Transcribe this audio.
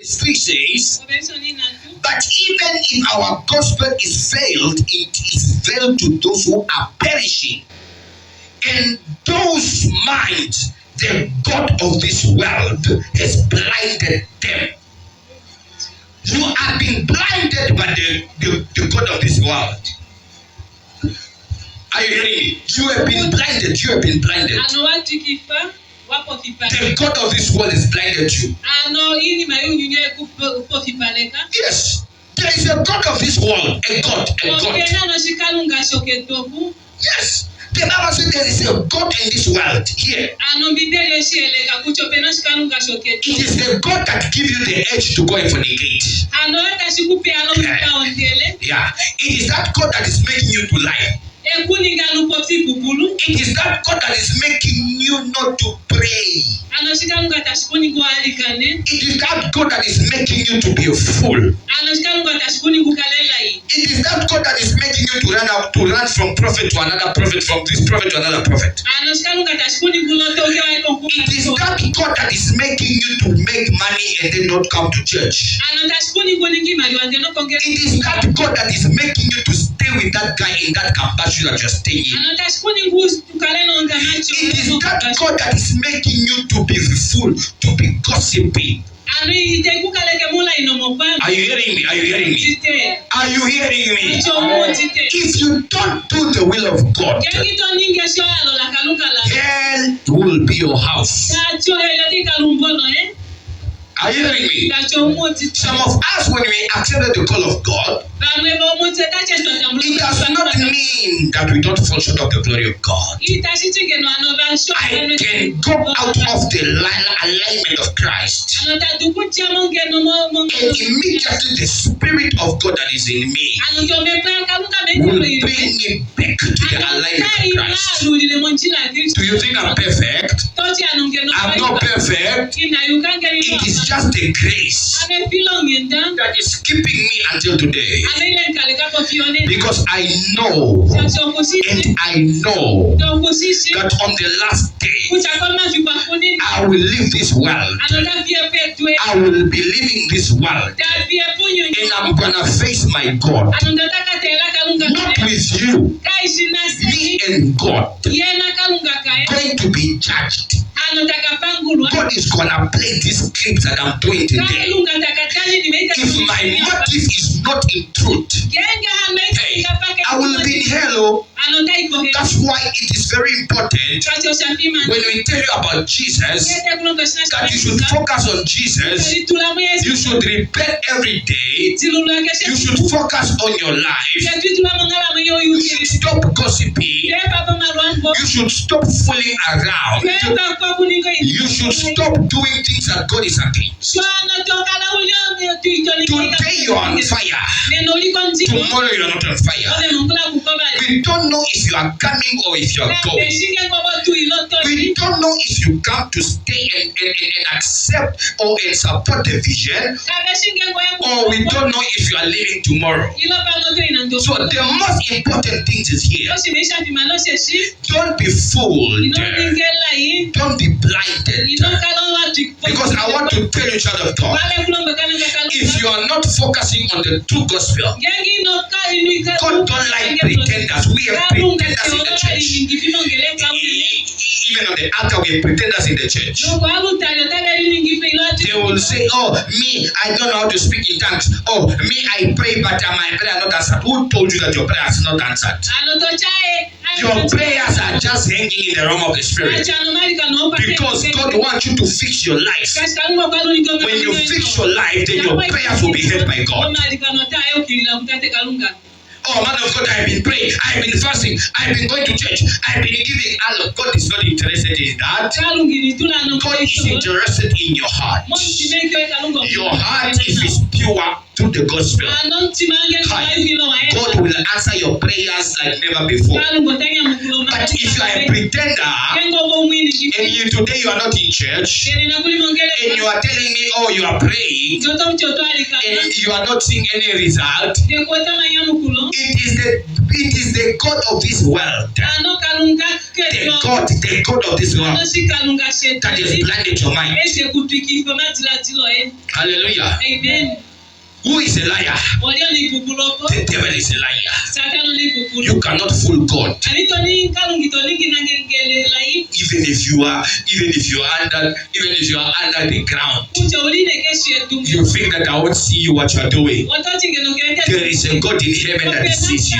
Verse 3 says, but even if our gospel is veiled, it is veiled to those who are perishing, and those minds the God of this world has blinded them. You have been blinded by the God of this world. Are you hearing me? You have been blinded. You have been blinded. The God of this world has blinded you. Yes. There is a God of this world. A God. Yes. The Bible says there is a God in this world here. It is the God that gives you the edge to go and fornicate. Yeah. It is that God that is making you to lie. It is that God that is making you not to pray. It is that God that is making you to be a fool. It is that God that is making you to run from prophet to another prophet, from this prophet to another prophet. It is that God that is making you to make money and then not come to church. It is that God that is making you to stay with that guy in that campus that you're staying in. It is that God that is making you to be full, to be gossiping. Are you hearing me? Are you hearing me? Are you hearing me? If you don't do the will of God, hell will be your house. Are you hearing me? Some of us, when we accepted the call of God, it does not mean that we don't fall short of the glory of God. I can go out of the alignment of Christ, and immediately the Spirit of God that is in me will bring me back to the alignment of Christ. Do you think I'm perfect? I'm not perfect. It is just the grace that is keeping me until today. Because I know, and I know that on the last day I will leave this world. I will be leaving this world, and I'm gonna face my God. Not with you, me and God going to be judged. God is gonna play these clips that I'm doing today. If my motive is not in truth, hey, I will be in hell. That's why it is very important when we tell you about Jesus that you should focus on Jesus. You should repent every day. You should focus on your life. You should stop gossiping. You should stop fooling around. You should stop doing things that God is against. Today you are on fire. Tomorrow you are not on fire. We don't know if you are coming or if you are going. We don't know if you come to stay and accept or and support the vision, or we don't know if you are leaving tomorrow. So the most important thing is here. Don't be fooled. Don't be blinded. Because I want to tell you, child of God, if you are not focusing on the true gospel, God don't like pretenders. We have pretenders in the church. Even on the altar, we have pretenders in the church. They will say, oh, me, I don't know how to speak in tongues. Oh, me, I pray, but my prayer is not answered. Who told you that your prayer is not answered? Your prayers are just hanging in the realm of the Spirit. Because God wants you to fix your life. When you fix your life, then your prayers will be heard by God. Oh, man of God, I've been praying, I've been fasting, I've been going to church, I've been giving. God is not interested in that. God is interested in your heart. Your heart, if it's pure through the gospel, God will answer your prayers like never before. But if you are a pretender, and today you are not in church, and you are telling me, oh, you are praying, and you are not seeing any result, it is the It is the God of this world. The God of this world that has blinded your mind. Hallelujah. Amen. Who is a liar? The devil is a liar. You cannot fool God. Even if you are under the ground, you think that I won't see you what you are doing. There is a God in heaven that sees you.